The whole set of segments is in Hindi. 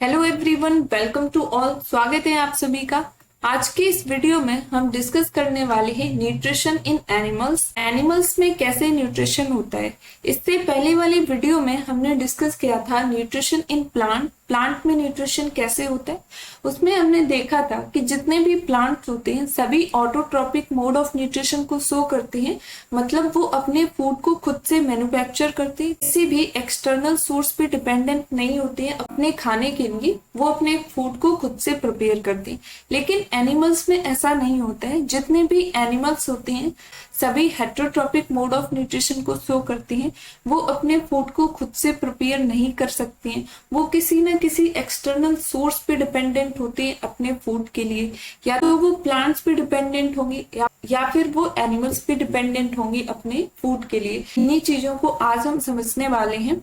Hello everyone, welcome to all. स्वागत है आप सभी का। आज के इस वीडियो में हम डिस्कस करने वाले हैं न्यूट्रिशन इन एनिमल्स। एनिमल्स में कैसे न्यूट्रिशन होता है। इससे पहले वाली वीडियो में हमने डिस्कस किया था न्यूट्रिशन इन प्लांट। प्लांट में न्यूट्रिशन कैसे होता है, उसमें हमने देखा था कि जितने भी प्लांट्स होते हैं सभी ऑटोट्रॉपिक मोड ऑफ न्यूट्रिशन को शो करते हैं। मतलब वो अपने फूड को खुद से मैन्युफैक्चर करते हैं, किसी भी एक्सटर्नल सोर्स पे डिपेंडेंट नहीं होते हैं। अपने खाने के लिए वो अपने फूड को खुद से प्रिपेयर करते हैं। लेकिन एनिमल्स में ऐसा नहीं होता है। जितने भी एनिमल्स होते हैं सभी हेटेरोट्रॉपिक मोड ऑफ न्यूट्रिशन को शो करते हैं। वो अपने फूड को खुद से प्रिपेयर नहीं कर सकते हैं। वो किसी न किसी एक्सटर्नल सोर्स पे डिपेंडेंट होते हैं अपने फूड के लिए। या तो वो प्लांट्स पे डिपेंडेंट होंगे या फिर वो एनिमल्स पे डिपेंडेंट होंगे अपने फूड के लिए। इन्हीं चीजों को आज हम समझने वाले हैं।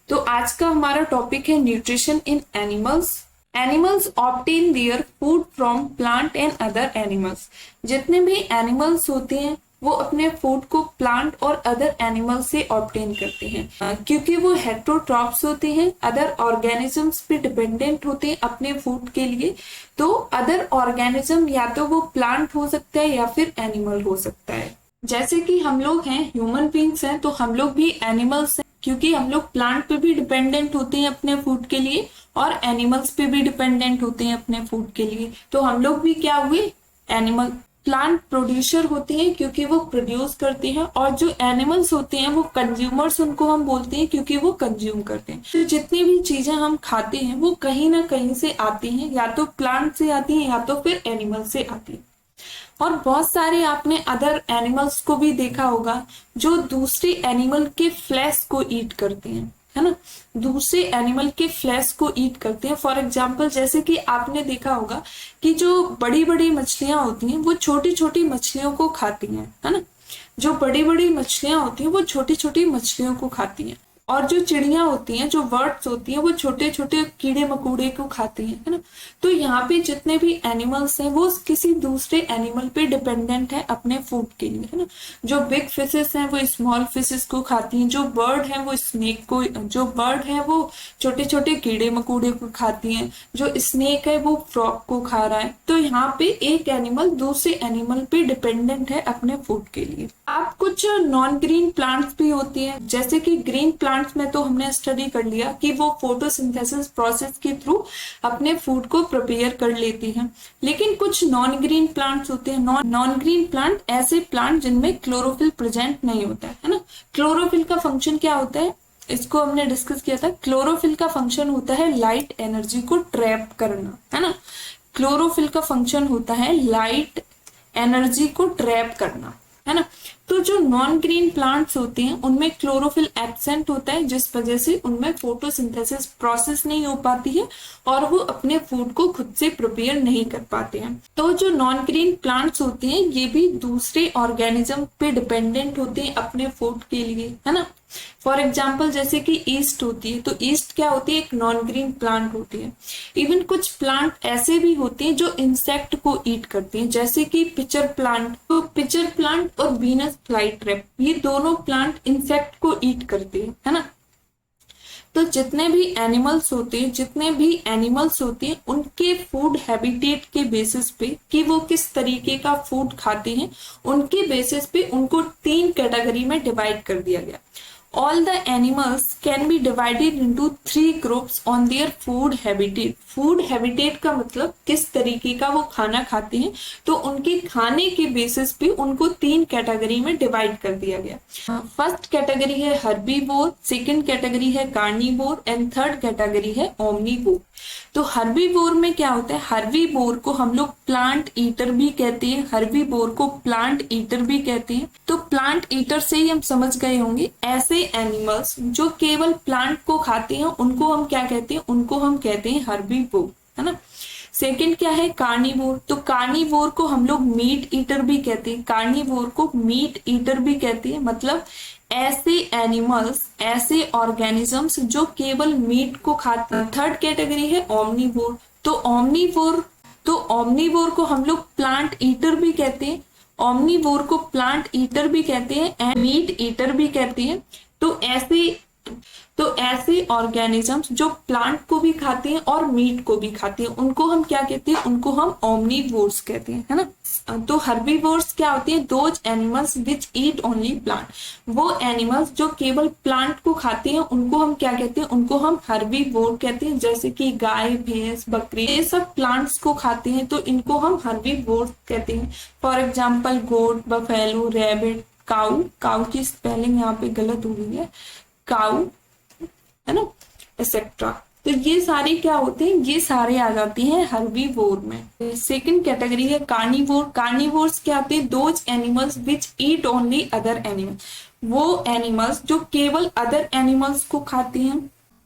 तो आज का हमारा टॉपिक है nutrition in animals. Animals obtain their food from plant and other animals. जितने भी एनिमल्स होते हैं वो अपने फूड को प्लांट और अदर एनिमल से ऑब्टेन करते हैं। क्योंकि वो हेटेरोट्रॉप्स होते हैं, अदर ऑर्गेनिजम्स पे डिपेंडेंट होते हैं अपने फूड के लिए। तो अदर ऑर्गेनिज्म या तो वो प्लांट हो सकता है या फिर एनिमल हो सकता है। जैसे कि हम लोग हैं, ह्यूमन बींग्स हैं, तो हम लोग भी एनिमल्स हैं। क्योंकि हम लोग प्लांट पे भी डिपेंडेंट होते हैं अपने फूड के लिए और एनिमल्स पे भी डिपेंडेंट होते हैं अपने फूड के लिए। तो हम लोग भी क्या हुए, एनिमल। प्लांट प्रोड्यूसर होते हैं क्योंकि वो प्रोड्यूस करते हैं, और जो एनिमल्स होते हैं वो कंज्यूमर्स उनको हम बोलते हैं क्योंकि वो कंज्यूम करते हैं। तो जितनी भी चीजें हम खाते हैं वो कहीं ना कहीं से आती हैं, या तो प्लांट से आती हैं या तो फिर एनिमल से आती है। और बहुत सारे आपने अदर एनिमल्स को भी देखा होगा जो दूसरे एनिमल के फ्लैश को ईट करते हैं, है ना। दूसरे एनिमल के फ्लैश को ईट करते हैं। फॉर एग्जाम्पल, जैसे कि आपने देखा होगा कि जो बड़ी बड़ी मछलियां होती हैं वो छोटी छोटी मछलियों को खाती हैं, है ना। जो बड़ी बड़ी मछलियां होती हैं वो छोटी छोटी मछलियों को खाती हैं। और जो चिड़ियां होती हैं, जो बर्ड्स होती हैं, वो छोटे छोटे कीड़े मकोड़े को खाती हैं, है ना। तो यहाँ पे जितने भी एनिमल्स हैं वो किसी दूसरे एनिमल पे डिपेंडेंट है अपने फूड के लिए, है ना। जो बिग फिशेस हैं वो स्मॉल फिशेस को खाती हैं। जो बर्ड है वो स्नेक को, जो बर्ड है वो छोटे छोटे कीड़े मकोड़े को खाती हैं। जो स्नेक है वो फ्रॉग को खा रहा है। तो यहाँ पे एक एनिमल दूसरे एनिमल पे डिपेंडेंट है अपने फूड के लिए। अब कुछ नॉन ग्रीन प्लांट्स भी होती हैं। जैसे कि ग्रीन प्लांट्स में तो हमने स्टडी कर लिया कि वो फोटोसिंथेसिस प्रोसेस के थ्रू अपने फूड को प्रिपेयर कर लेती हैं। लेकिन कुछ नॉन ग्रीन प्लांट्स होते हैं। नॉन ग्रीन प्लांट ऐसे प्लांट जिनमें क्लोरोफिल प्रेजेंट नहीं होता है ना। क्लोरोफिल का फंक्शन क्या होता है, इसको हमने डिस्कस किया था। क्लोरोफिल का फंक्शन होता है लाइट एनर्जी को ट्रैप करना, है ना। क्लोरोफिल का फंक्शन होता है लाइट एनर्जी को ट्रैप करना, है ना। तो जो नॉन ग्रीन प्लांट्स होते हैं उनमें क्लोरोफिल एब्सेंट होता है, जिस वजह से उनमें फोटोसिंथेसिस प्रोसेस नहीं हो पाती है और वो अपने फूड को खुद से प्रिपेयर नहीं कर पाते हैं। तो जो नॉन ग्रीन प्लांट्स होते हैं ये भी दूसरे ऑर्गेनिज्म पे डिपेंडेंट होते हैं अपने फूड के लिए, है ना। फॉर एग्जाम्पल, जैसे कि ईस्ट होती है, तो ईस्ट क्या होती है, एक नॉन ग्रीन प्लांट होती है। इवन कुछ प्लांट ऐसे भी होते हैं जो इंसेक्ट को ईट करते हैं, जैसे कि पिचर प्लांट। तो पिचर प्लांट और वीनस फ्लाई ट्रैप, ये दोनों प्लांट इंसेक्ट को ईट करते हैं, है ना। तो जितने भी एनिमल्स होते हैं उनके फूड हैबिटेट के बेसिस पे कि वो किस तरीके का फूड खाते हैं, उनके बेसिस पे उनको 3 कैटेगरी में डिवाइड कर दिया गया। All the animals can be divided into 3 groups on their food habitat. Food habitat का मतलब किस तरीके का वो खाना खाते हैं, तो उनके खाने के बेसिस पे उनको 3 कैटेगरी में डिवाइड कर दिया गया। फर्स्ट कैटेगरी है हर्बीवोर, सेकंड कैटेगरी है कार्निवोर एंड थर्ड कैटेगरी है ओमनीवोर। तो हर्बीवोर में क्या होता है, हर्बीवोर को हम लोग प्लांट ईटर भी कहते हैं, हर्बीवोर को प्लांट ईटर भी कहते हैं। तो प्लांट ईटर से ही हम समझ गए होंगे ऐसे एनिमल्स जो केवल प्लांट को खाते हैं उनको हम क्या कहते हैं, उनको हम कहते हैं हर्बीवोर, है ना। सेकंड क्या है, कार्निवोर। तो कार्निवोर को हम लोग मीट ईटर भी कहते हैं, कार्निवोर को मीट ईटर भी कहते हैं। मतलब ऐसे एनिमल्स, ऐसे ऑर्गेनिजम्स जो केवल मीट को खाते हैं। थर्ड कैटेगरी है ओमनीवोर। तो ओमनीवोर को हम लोग प्लांट ईटर भी कहते हैं, ओमनीवोर को प्लांट ईटर भी कहते हैं एंड मीट ईटर भी कहते हैं। तो ऐसे तो ऐसे ऑर्गेनिजम्स जो प्लांट को भी खाते हैं और मीट को भी खाते हैं उनको हम क्या कहते हैं, उनको हम ओमनीवोर्स कहते हैं, है ना। तो हर्बीवोर्स क्या होते हैं, those animals which eat only plant, वो एनिमल्स जो केवल प्लांट को खाते हैं उनको हम क्या कहते हैं, उनको हम हर्बीवोर कहते हैं। जैसे कि गाय, भैंस, बकरी, ये सब प्लांट्स को खाते हैं तो इनको हम हर्बीवोर कहते हैं। For example goat, buffalo, rabbit, cow, cow की स्पेलिंग यहाँ पे गलत हो गई है, काऊ, है ना, एक्सेट्रा। तो ये सारे क्या होते हैं, ये सारे आ जाते हैं हर्बीवोर में। सेकंड कैटेगरी है कार्निवोर। कार्निवोर्स क्या होते हैं, those animals which eat only other animal, वो एनिमल्स जो केवल अदर एनिमल्स को खाते हैं।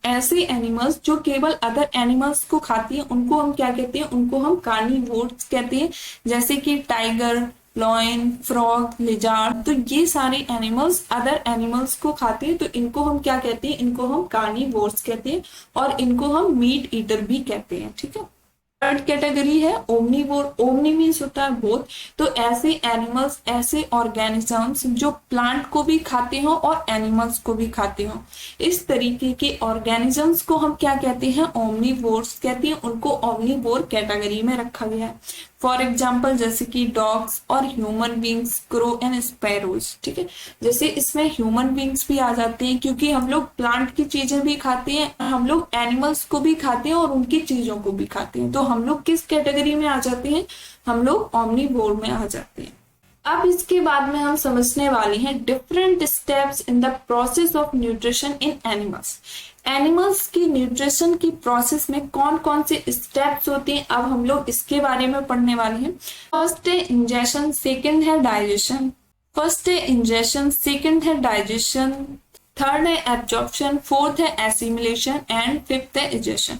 ऐसे एनिमल्स जो केवल अदर एनिमल्स को खाती हैं उनको हम क्या कहते हैं, उनको हम कार्निवोर्स कहते हैं। जैसे कि टाइगर, लॉयन, फ्रॉग, लिजार्ड, तो ये सारे एनिमल्स अदर एनिमल्स को खाते हैं तो इनको हम क्या कहते हैं, इनको हम कार्निवोर्स कहते हैं और इनको हम मीट ईटर भी कहते हैं, ठीक है। थर्ड कैटेगरी है ओमनीवोर। ओमनी मीन्स होता है बोथ, तो ऐसे एनिमल्स, ऐसे ऑर्गेनिजम्स जो प्लांट को भी खाते हो और एनिमल्स को भी खाते हो, इस तरीके के ऑर्गेनिजम्स को हम क्या कहते हैं, ओमनीवोर्स कहते हैं। उनको ओमनीवोर कैटेगरी में रखा गया है। फॉर एग्जाम्पल जैसे कि डॉग्स और human beings, crow and sparrows, ठीक है। जैसे इसमें ह्यूमन बींग्स भी आ जाते हैं क्योंकि हम लोग प्लांट की चीजें भी खाते हैं, हम लोग एनिमल्स को भी खाते हैं और उनकी चीजों को भी खाते हैं, तो हम लोग किस कैटेगरी में आ जाते हैं, हम लोग ओमनीवोर में आ जाते हैं। अब इसके बाद में हम समझने वाले हैं different steps in the process of nutrition in animals. Animals की न्यूट्रिशन की प्रोसेस में कौन कौन से स्टेप्स होते हैं, अब हम लोग इसके बारे में पढ़ने वाले हैं। फर्स्ट है इंजेशन, सेकंड है डाइजेशन। फर्स्ट है इंजेशन, सेकंड है डाइजेशन, थर्ड है एब्जॉर्प्शन, फोर्थ है एसिमिलेशन एंड फिफ्थ है इजेशन।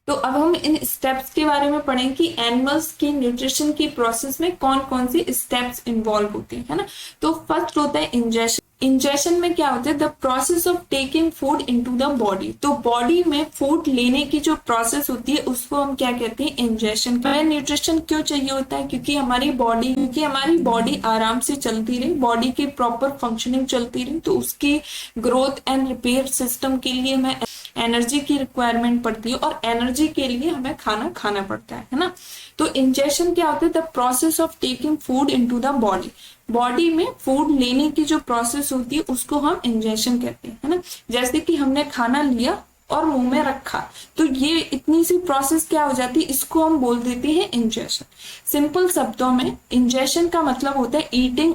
तो अब हम इन स्टेप्स के बारे में पढ़ें कि एनिमल्स की न्यूट्रिशन की प्रोसेस में कौन कौन सी स्टेप्स इन्वॉल्व होते हैं, है ना। तो फर्स्ट होता है इंजेशन। इंजेशन में क्या होता है, the process of taking food into the body. तो बॉडी में फूड लेने की जो प्रोसेस होती है उसको हम क्या कहते हैं, इंजेशन। हमें न्यूट्रिशन क्यों चाहिए होता है, क्योंकि हमारी बॉडी आराम से चलती रहे, बॉडी की प्रॉपर फंक्शनिंग चलती रहे, तो उसकी ग्रोथ एंड रिपेयर सिस्टम के लिए हमें एनर्जी की रिक्वायरमेंट पड़ती है और एनर्जी के लिए हमें खाना खाना पड़ता है ना। तो इंजेशन क्या होता है, the process of taking food into the body. Body में फूड लेने की जो प्रोसेस होती है उसको हम इंजेशन कहते हैं, है ना। जैसे कि हमने खाना लिया और मुंह में रखा, तो ये इतनी सी प्रोसेस क्या हो जाती है, इसको हम बोल देते हैं इंजेशन। सिंपल शब्दों में इंजेशन का मतलब होता है ईटिंग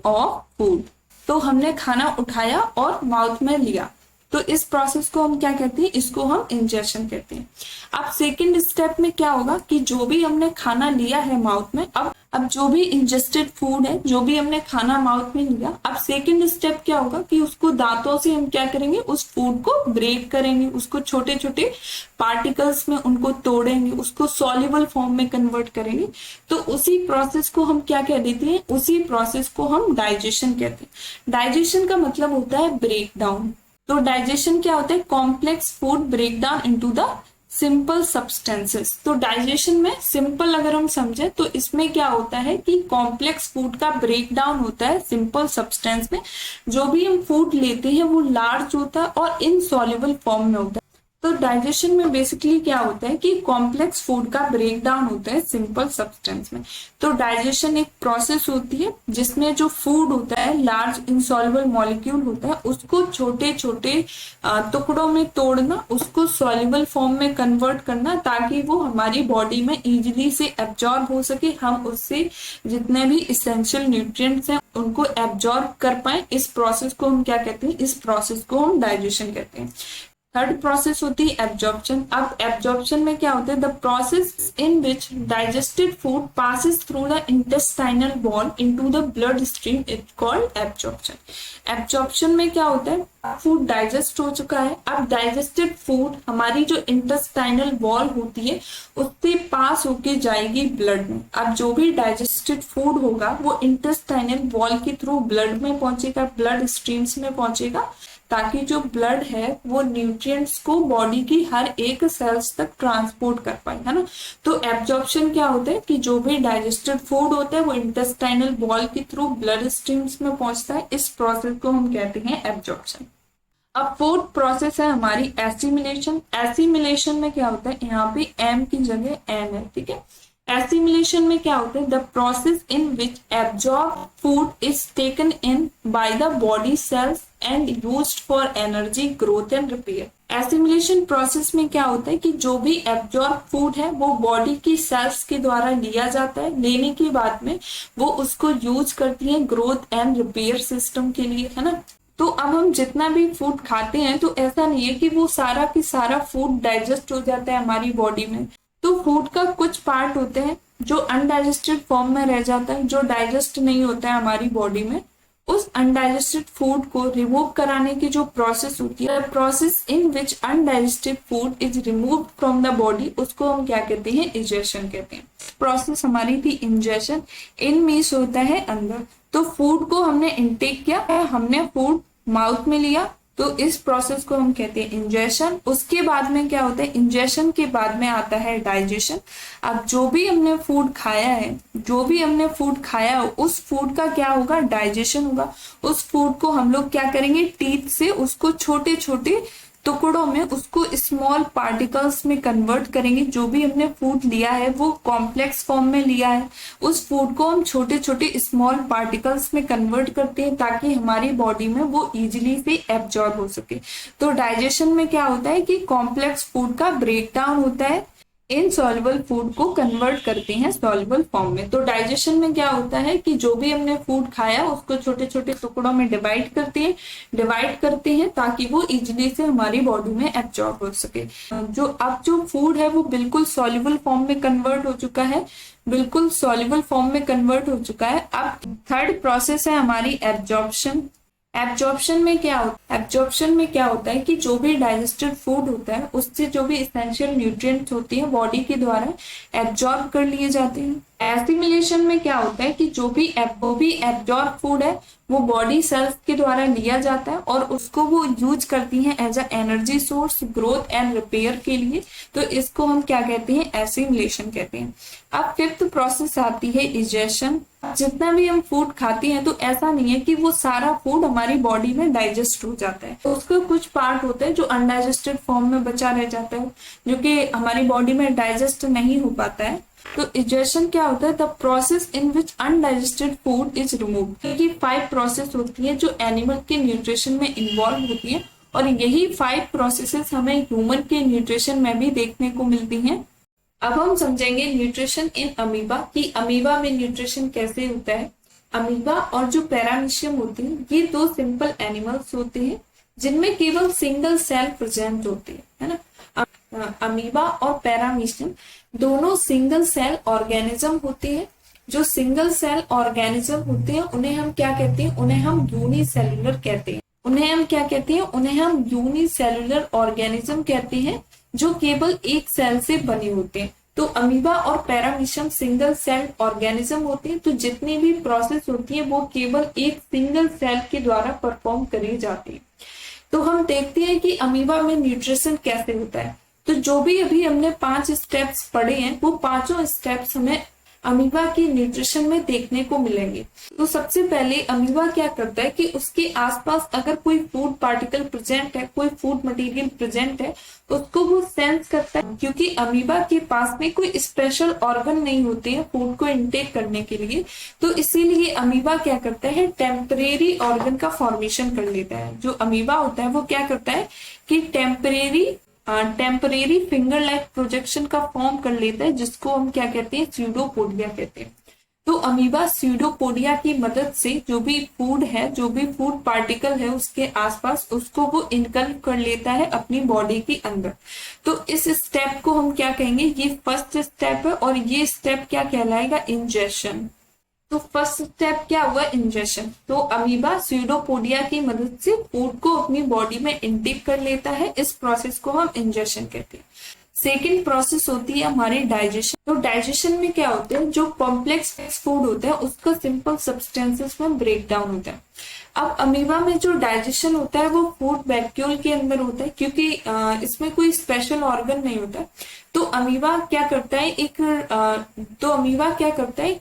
ऑफ फूड। तो हमने खाना उठाया और माउथ में लिया, तो इस प्रोसेस को हम क्या कहते हैं, इसको हम इंजेशन कहते हैं। अब सेकंड स्टेप में क्या होगा कि जो भी हमने खाना लिया है माउथ में, अब जो भी इंजेस्टेड फूड है, जो भी हमने खाना माउथ में लिया, अब सेकंड स्टेप क्या होगा कि उसको दांतों से हम क्या करेंगे, उस फूड को ब्रेक करेंगे, उसको छोटे छोटे पार्टिकल्स में उनको तोड़ेंगे, उसको सॉल्युबल फॉर्म में कन्वर्ट करेंगे। तो उसी प्रोसेस को हम क्या कह देते हैं, उसी प्रोसेस को हम डाइजेशन कहते हैं। डाइजेशन का मतलब होता है ब्रेक डाउन। तो डाइजेशन क्या होता है, complex food break down into the simple substances. तो डाइजेशन में सिंपल अगर हम समझे तो इसमें क्या होता है कि कॉम्प्लेक्स फूड का ब्रेक डाउन होता है सिंपल सब्सटेंस में। जो भी हम फूड लेते हैं वो लार्ज होता है और इनसॉल्युबल फॉर्म में होता है। तो डाइजेशन में बेसिकली क्या होता है कि कॉम्प्लेक्स फूड का ब्रेक डाउन होता है सिंपल सब्सटेंस में। तो डाइजेशन एक प्रोसेस होती है जिसमें जो फूड होता है, लार्ज इनसॉल्युबल मॉलिक्यूल होता है, उसको छोटे छोटे टुकड़ों में तोड़ना, उसको सॉल्युबल फॉर्म में कन्वर्ट करना, ताकि वो हमारी बॉडी में इजीली से एब्जॉर्ब हो सके, हम उससे जितने भी इसेंशियल न्यूट्रिएंट्स हैं उनको एब्जॉर्ब कर पाए। इस प्रोसेस को हम क्या कहते हैं, इस प्रोसेस को हम डाइजेशन कहते हैं। थर्ड प्रोसेस होती है एब्जॉर्प्शन। अब एब्जॉर्प्शन में क्या होता है, the process in which digested food passes through the intestinal wall into the blood stream, it called absorption. Absorption में क्या होता है, फूड डाइजेस्ट हो चुका है, अब डाइजेस्टेड फूड हमारी जो इंटेस्टाइनल वॉल होती है उससे पास होके जाएगी ब्लड में। अब जो भी डाइजेस्टेड फूड होगा वो इंटेस्टाइनल वॉल के थ्रू ब्लड में पहुंचेगा, ब्लड स्ट्रीम्स में पहुंचेगा, ताकि जो ब्लड है वो न्यूट्रिएंट्स को बॉडी की हर एक सेल्स तक ट्रांसपोर्ट कर पाए, है ना। तो एब्जॉर्प्शन क्या होता है कि जो भी डाइजेस्टेड फूड होता है वो इंटेस्टाइनल वॉल के थ्रू ब्लड स्ट्रीम्स में पहुंचता है। इस प्रोसेस को हम कहते हैं एब्जॉर्प्शन। अब फोर्थ प्रोसेस है हमारी एसिमिलेशन। एसिमिलेशन में क्या होता है, यहाँ पे एम की जगह एन है, ठीक है। एसिमिलेशन में क्या होता है, the process in which absorb food is taken in by the body cells and used for energy growth and repair. Assimilation process में क्या होता है कि जो भी एब्जॉर्ब फूड है वो बॉडी की सेल्स के द्वारा लिया जाता है। लेने के बाद में वो उसको यूज करती है ग्रोथ एंड रिपेयर सिस्टम के लिए, है ना। तो अब हम जितना भी फूड खाते हैं तो ऐसा नहीं है कि वो सारा की सारा फूड डाइजेस्ट हो जाता है हमारी बॉडी में। तो फूड का कुछ पार्ट होते हैं जो अनडाइजेस्टेड फॉर्म में रह जाता है, जो डाइजेस्ट नहीं होता है हमारी बॉडी में। उस अनडाइजेस्टेड फूड को रिमूव कराने की जो प्रोसेस होती है, process in which undigested food is removed from the body, उसको हम क्या कहते हैं, इंजेशन कहते हैं। प्रोसेस हमारी थी इंजेशन। इन मीन्स होता है अंदर। तो फूड को हमने इनटेक किया, हमने फूड माउथ में लिया, तो इस प्रोसेस को हम कहते हैं इंजेशन। उसके बाद में क्या होता है, इंजेशन के बाद में आता है डाइजेशन। अब जो भी हमने फूड खाया है, जो भी हमने फूड खाया हो, उस फूड का क्या होगा, डाइजेशन होगा। उस फूड को हम लोग क्या करेंगे, टीथ से उसको छोटे छोटे टुकड़ों में, उसको स्मॉल पार्टिकल्स में कन्वर्ट करेंगे। जो भी हमने फूड लिया है वो कॉम्प्लेक्स फॉर्म में लिया है, उस फूड को हम छोटे छोटे स्मॉल पार्टिकल्स में कन्वर्ट करते हैं ताकि हमारी बॉडी में वो इजीली से एब्जॉर्ब हो सके। तो डाइजेशन में क्या होता है कि कॉम्प्लेक्स फूड का ब्रेक डाउन होता है, इनसॉल्युबल फूड को कन्वर्ट करते हैं सॉल्युबल फॉर्म में। तो डाइजेशन में क्या होता है कि जो भी हमने फूड खाया उसको छोटे छोटे टुकड़ों में डिवाइड करते हैं ताकि वो इजीली से हमारी बॉडी में एब्जॉर्ब हो सके। जो फूड है वो बिल्कुल सॉल्युबल फॉर्म में कन्वर्ट हो चुका है, बिल्कुल सॉल्युबल फॉर्म में कन्वर्ट हो चुका है। अब थर्ड प्रोसेस है हमारी एब्जॉर्प्शन। एब्जॉर्प्शन में क्या होता है कि जो भी डाइजेस्टेड फूड होता है उससे जो भी इसेंशियल न्यूट्रिएंट्स होती है बॉडी के द्वारा एब्जॉर्ब कर लिए जाते हैं। एसिमिलेशन में क्या होता है कि जो भी एब्जॉर्ब फूड है वो बॉडी सेल्स के द्वारा लिया जाता है और उसको वो यूज करती हैं as a energy source, growth and repair के लिए। तो इसको हम क्या कहते हैं, एसिमिलेशन कहते हैं। अब फिफ्थ प्रोसेस आती है डाइजेशन। जितना भी हम फूड खाते हैं तो ऐसा नहीं है कि वो सारा फूड हमारी बॉडी में डाइजेस्ट हो जाता है, तो उसका कुछ पार्ट होता है जो अनडाइजेस्टेड फॉर्म में बचा रह जाता है, जो कि हमारी बॉडी में डाइजेस्ट नहीं हो पाता है। तो डाइजेशन क्या होता है, the process in which undigested food is remove. क्योंकि 5 प्रोसेस होती है जो एनिमल के न्यूट्रिशन में इन्वॉल्व होती है और यही 5 प्रोसेसेस हमें ह्यूमन के न्यूट्रिशन में भी देखने को मिलती हैं। अब हम समझेंगे न्यूट्रिशन इन अमीबा कि अमीबा में न्यूट्रिशन कैसे होता है। अमीबा और जो पैरामीशियम होते हैं ये 2 सिंपल एनिमल्स होते हैं जिनमें केवल सिंगल सेल प्रेजेंट होते हैं, है ना। अमीबा और पैरामीशियम दोनों सिंगल सेल ऑर्गेनिज्म होते हैं। जो सिंगल सेल ऑर्गेनिज्म होते हैं उन्हें हम क्या कहते हैं, उन्हें हम यूनिसेल्युलर कहते हैं। उन्हें हम यूनिसेल्युलर ऑर्गेनिज्म कहते हैं जो केवल एक सेल से बने होते हैं। तो अमीबा और पैरामीशियम सिंगल सेल ऑर्गेनिज्म होते हैं। तो जितनी भी प्रोसेस होती है वो केवल एक सिंगल सेल के द्वारा परफॉर्म करी जाती है। तो हम देखते हैं कि अमीबा में न्यूट्रिशन कैसे होता है। तो जो भी अभी हमने 5 स्टेप्स पढ़े हैं वो पांचों स्टेप्स हमें अमीबा की न्यूट्रिशन में देखने को मिलेंगे। तो सबसे पहले अमीबा क्या करता है कि उसके आसपास अगर कोई फूड पार्टिकल प्रेजेंट है, कोई फूड मटेरियल प्रेजेंट है, उसको वो सेंस करता है। क्योंकि अमीबा के पास में कोई स्पेशल ऑर्गन नहीं होते हैं फूड को इंटेक करने के लिए, तो इसीलिए अमीबा क्या करता है, टेम्परेरी ऑर्गन का फॉर्मेशन कर लेता है। जो अमीबा होता है वो क्या करता है कि टेम्परेरी फिंगर लाइक प्रोजेक्शन का फॉर्म कर लेता है, जिसको हम क्या कहते हैं, स्यूडोपोडिया कहते हैं। तो अमीबा स्यूडोपोडिया की मदद से जो भी फूड है, जो भी फूड पार्टिकल है उसके आसपास, उसको वो इनकल्प कर लेता है अपनी बॉडी के अंदर। तो इस स्टेप को हम क्या कहेंगे, ये फर्स्ट स्टेप है और ये स्टेप क्या कहलाएगा, इंजेशन। तो फर्स्ट स्टेप क्या हुआ, इंजेशन। तो अमीबा स्यूडोपोडिया की मदद से फूड को अपनी बॉडी में इंटेक कर लेता है, इस प्रोसेस को हम इंजेशन कहते हैं। सेकेंड प्रोसेस होती है हमारी डाइजेशन। तो डाइजेशन में क्या होता है, जो कॉम्प्लेक्स फूड होता है उसका सिंपल सब्सटेंसेस में ब्रेक डाउन होता है। अब अमीबा में जो डाइजेशन होता है वो फूड वैक्यूल के अंदर होता है, क्योंकि इसमें कोई स्पेशल ऑर्गन नहीं होता। तो अमीबा क्या करता है, एक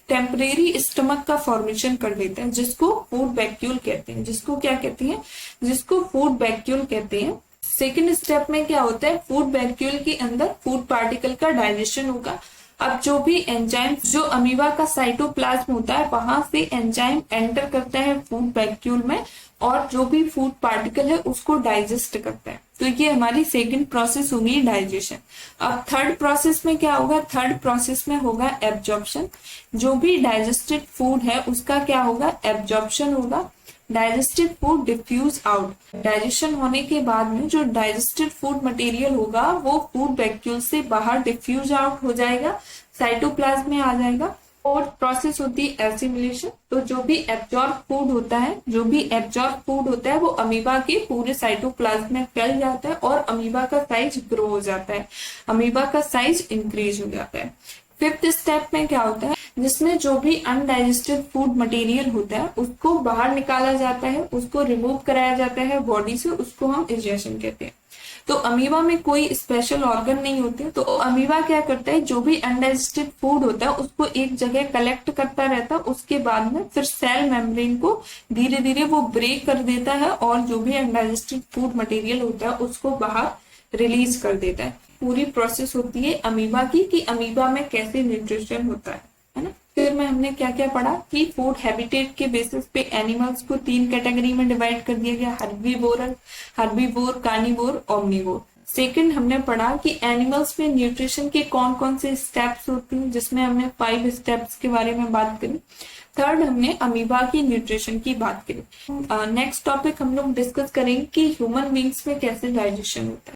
टेम्परेरी स्टमक का फॉर्मेशन कर देता है, जिसको फूड वैक्यूल कहते हैं। जिसको फूड वैक्यूल कहते हैं। सेकेंड स्टेप में क्या होता है, फूड वैक्यूल के अंदर फूड पार्टिकल का डाइजेशन होगा। अब जो भी एंजाइम, जो अमीबा का साइटोप्लाज्म होता है, वहां से एंजाइम एंटर करता है फूड वैक्यूल में, और जो भी फूड पार्टिकल है उसको डाइजेस्ट करता है। तो ये हमारी सेकंड प्रोसेस होगी, डाइजेशन। अब थर्ड प्रोसेस में क्या होगा, थर्ड प्रोसेस में होगा एब्जॉर्प्शन। जो भी डाइजेस्टेड फूड है उसका क्या होगा, एब्जॉर्प्शन होगा। Digested food diffuse out. Digestion होने के बाद में जो डाइजेस्टेड फूड मटेरियल होगा वो फूड वैक्यूल से बाहर डिफ्यूज आउट हो जाएगा, साइटोप्लाज्म में आ जाएगा। फोर्थ प्रोसेस होती है एसिमिलेशन। तो जो भी एब्जॉर्ब फूड होता है वो अमीबा के पूरे साइटोप्लाज्म में फैल जाता है और अमीबा का साइज ग्रो हो जाता है, अमीबा का साइज इंक्रीज हो जाता है। फिफ्थ स्टेप में क्या होता है, जिसमें जो भी अनडाइजेस्टेड फूड मटेरियल होता है उसको बाहर निकाला जाता है, उसको रिमूव कराया जाता है बॉडी से, उसको हम इजेशन कहते हैं। तो अमीबा में कोई स्पेशल ऑर्गन नहीं होते, तो अमीबा क्या करता है, जो भी अनडाइजेस्टेड फूड होता है उसको एक जगह कलेक्ट करता रहता है, उसके बाद में फिर सेल मेम्ब्रेन को धीरे धीरे वो ब्रेक कर देता है और जो भी अनडाइजेस्टेड फूड मटेरियल होता है उसको बाहर रिलीज कर देता है। पूरी प्रोसेस होती है अमीबा की, कि अमीबा में कैसे न्यूट्रिशन होता है ना। फिर में हमने क्या क्या पढ़ा कि फूड हैबिटेट के बेसिस पे एनिमल्स को 3 कैटेगरी में डिवाइड कर दिया गया, हर्बीवोर, कार्निवोर, ओमनीवोर। सेकंड हमने पढ़ा कि एनिमल्स में न्यूट्रिशन के कौन कौन से स्टेप्स होते हैं, जिसमें हमने 5 स्टेप्स के बारे में बात करी। थर्ड हमने अमीबा की न्यूट्रिशन की बात करी। नेक्स्ट टॉपिक हम लोग डिस्कस करेंगे कि ह्यूमन बींग्स में कैसे डाइजेशन होता है।